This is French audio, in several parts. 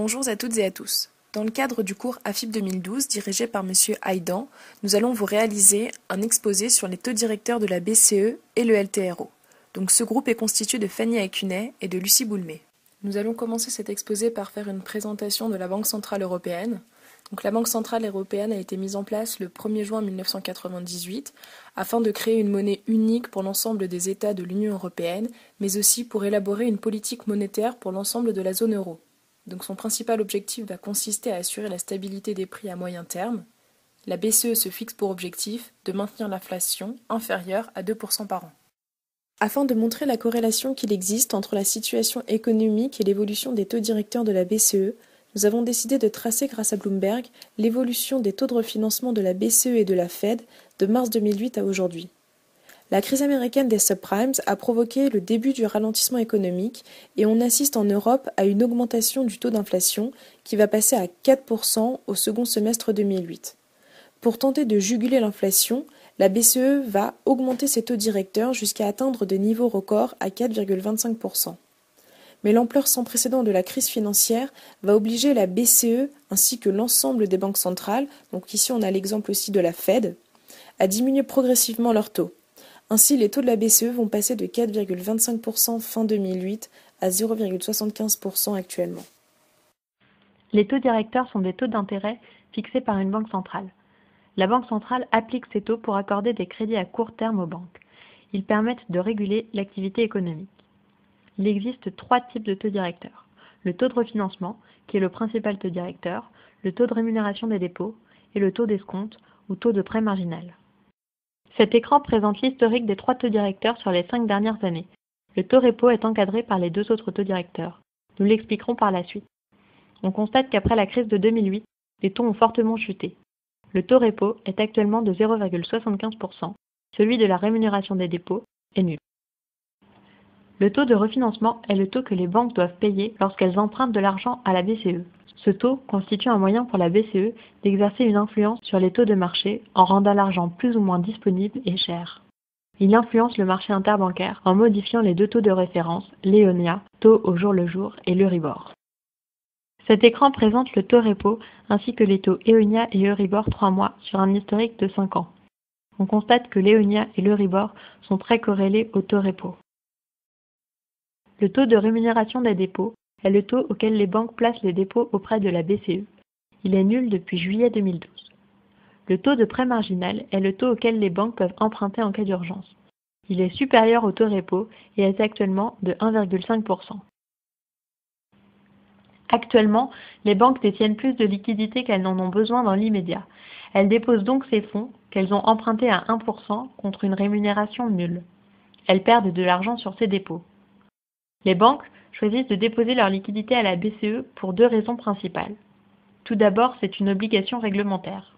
Bonjour à toutes et à tous. Dans le cadre du cours AFIP 2012 dirigé par M. Haydan, nous allons vous réaliser un exposé sur les taux directeurs de la BCE et le LTRO. Donc ce groupe est constitué de Fanny Acunet et de Lucie Boulmé. Nous allons commencer cet exposé par faire une présentation de la Banque centrale européenne. Donc la Banque centrale européenne a été mise en place le 1er juin 1998 afin de créer une monnaie unique pour l'ensemble des États de l'Union européenne, mais aussi pour élaborer une politique monétaire pour l'ensemble de la zone euro. Donc son principal objectif va consister à assurer la stabilité des prix à moyen terme. La BCE se fixe pour objectif de maintenir l'inflation inférieure à 2% par an. Afin de montrer la corrélation qu'il existe entre la situation économique et l'évolution des taux directeurs de la BCE, nous avons décidé de tracer grâce à Bloomberg l'évolution des taux de refinancement de la BCE et de la Fed de mars 2008 à aujourd'hui. La crise américaine des subprimes a provoqué le début du ralentissement économique et on assiste en Europe à une augmentation du taux d'inflation qui va passer à 4% au second semestre 2008. Pour tenter de juguler l'inflation, la BCE va augmenter ses taux directeurs jusqu'à atteindre des niveaux records à 4,25%. Mais l'ampleur sans précédent de la crise financière va obliger la BCE ainsi que l'ensemble des banques centrales, donc ici on a l'exemple aussi de la Fed, à diminuer progressivement leurs taux. Ainsi, les taux de la BCE vont passer de 4,25% fin 2008 à 0,75% actuellement. Les taux directeurs sont des taux d'intérêt fixés par une banque centrale. La banque centrale applique ces taux pour accorder des crédits à court terme aux banques. Ils permettent de réguler l'activité économique. Il existe trois types de taux directeurs. Le taux de refinancement, qui est le principal taux directeur, le taux de rémunération des dépôts et le taux d'escompte ou taux de prêt marginal. Cet écran présente l'historique des trois taux directeurs sur les 5 dernières années. Le taux repo est encadré par les deux autres taux directeurs. Nous l'expliquerons par la suite. On constate qu'après la crise de 2008, les taux ont fortement chuté. Le taux repo est actuellement de 0,75%. Celui de la rémunération des dépôts est nul. Le taux de refinancement est le taux que les banques doivent payer lorsqu'elles empruntent de l'argent à la BCE. Ce taux constitue un moyen pour la BCE d'exercer une influence sur les taux de marché en rendant l'argent plus ou moins disponible et cher. Il influence le marché interbancaire en modifiant les deux taux de référence, l'EONIA, taux au jour le jour, et l'Euribor. Cet écran présente le taux repo ainsi que les taux EONIA et Euribor 3 mois sur un historique de 5 ans. On constate que l'EONIA et l'Euribor sont très corrélés au taux repo. Le taux de rémunération des dépôts est le taux auquel les banques placent les dépôts auprès de la BCE. Il est nul depuis juillet 2012. Le taux de prêt marginal est le taux auquel les banques peuvent emprunter en cas d'urgence. Il est supérieur au taux repo et est actuellement de 1,5%. Actuellement, les banques détiennent plus de liquidités qu'elles n'en ont besoin dans l'immédiat. Elles déposent donc ces fonds qu'elles ont empruntés à 1% contre une rémunération nulle. Elles perdent de l'argent sur ces dépôts. Les banques choisissent de déposer leurs liquidités à la BCE pour deux raisons principales. Tout d'abord, c'est une obligation réglementaire.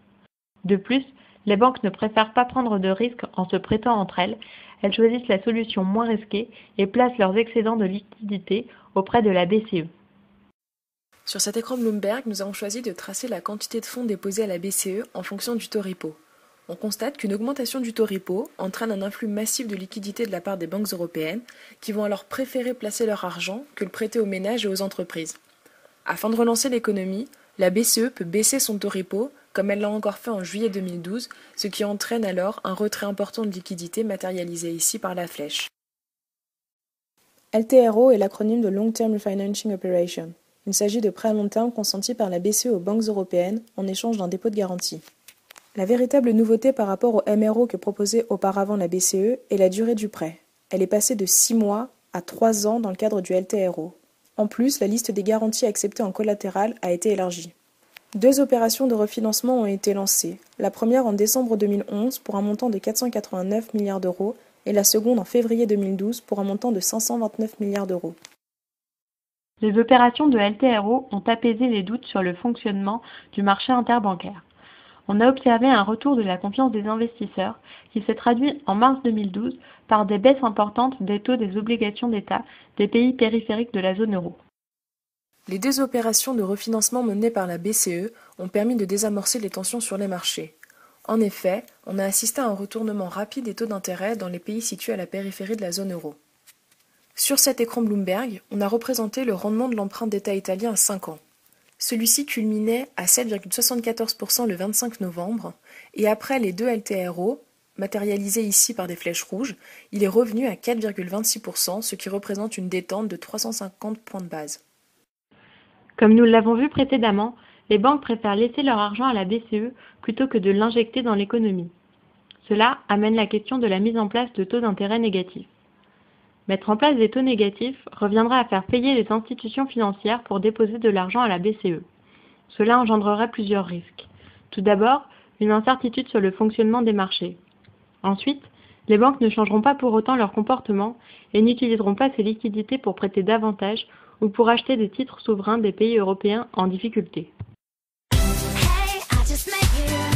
De plus, les banques ne préfèrent pas prendre de risques en se prêtant entre elles. Elles choisissent la solution moins risquée et placent leurs excédents de liquidités auprès de la BCE. Sur cet écran Bloomberg, nous avons choisi de tracer la quantité de fonds déposés à la BCE en fonction du taux repo. On constate qu'une augmentation du taux repo entraîne un influx massif de liquidités de la part des banques européennes qui vont alors préférer placer leur argent que le prêter aux ménages et aux entreprises. Afin de relancer l'économie, la BCE peut baisser son taux repo comme elle l'a encore fait en juillet 2012, ce qui entraîne alors un retrait important de liquidités matérialisé ici par la flèche. LTRO est l'acronyme de Long Term Refinancing Operation. Il s'agit de prêts à long terme consentis par la BCE aux banques européennes en échange d'un dépôt de garantie. La véritable nouveauté par rapport au MRO que proposait auparavant la BCE est la durée du prêt. Elle est passée de 6 mois à 3 ans dans le cadre du LTRO. En plus, la liste des garanties acceptées en collatéral a été élargie. 2 opérations de refinancement ont été lancées. La première en décembre 2011 pour un montant de 489 milliards d'euros et la seconde en février 2012 pour un montant de 529 milliards d'euros. Les opérations de LTRO ont apaisé les doutes sur le fonctionnement du marché interbancaire. On a observé un retour de la confiance des investisseurs qui s'est traduit en mars 2012 par des baisses importantes des taux des obligations d'État des pays périphériques de la zone euro. Les 2 opérations de refinancement menées par la BCE ont permis de désamorcer les tensions sur les marchés. En effet, on a assisté à un retournement rapide des taux d'intérêt dans les pays situés à la périphérie de la zone euro. Sur cet écran Bloomberg, on a représenté le rendement de l'emprunt d'État italien à 5 ans. Celui-ci culminait à 7,74% le 25 novembre, et après les 2 LTRO, matérialisés ici par des flèches rouges, il est revenu à 4,26%, ce qui représente une détente de 350 points de base. Comme nous l'avons vu précédemment, les banques préfèrent laisser leur argent à la BCE plutôt que de l'injecter dans l'économie. Cela amène la question de la mise en place de taux d'intérêt négatifs. Mettre en place des taux négatifs reviendra à faire payer les institutions financières pour déposer de l'argent à la BCE. Cela engendrerait plusieurs risques. Tout d'abord, une incertitude sur le fonctionnement des marchés. Ensuite, les banques ne changeront pas pour autant leur comportement et n'utiliseront pas ces liquidités pour prêter davantage ou pour acheter des titres souverains des pays européens en difficulté. Hey, I just met you.